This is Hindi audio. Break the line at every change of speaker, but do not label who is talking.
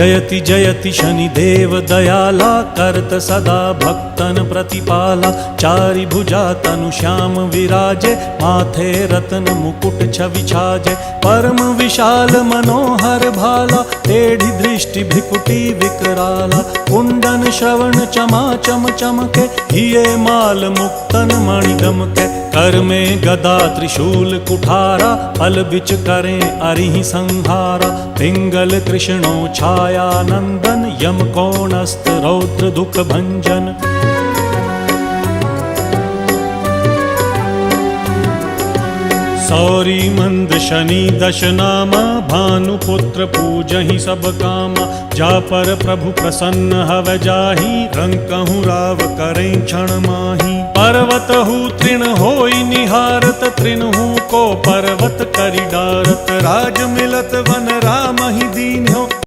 जयति जयति शनिदेव दयाला, करत सदा भक्तन प्रतिपाला। चारि भुजा तनु श्याम विराजे, माथे रत्न मुकुट छवि छाजे। परम विशाल मनोहर भाला, टेढ़ी दृष्टि भ्रिकुटी विकराला। कुंडन श्रवण चमा चम चमके, हिये माल मुक्तन मणि दमके। कर में गदा त्रिशूल कुठारा, फल बिच करें अरिहि संहारा। पिंगल कृष्णो छाया नंदन, यम कोणस्थ रौद्र दुख भंजन। सौरी मंद शनि दश नामा, भानुपुत्र पूजहि सब कामा। जा पर प्रभु प्रसन्न हव जाहि, रंकहु राव करें क्षण माहि। पर्वत हु तृण होई निहारत, तृणहु को पर्वत करि डारत। राज मिलत वन राम ही दीन हो,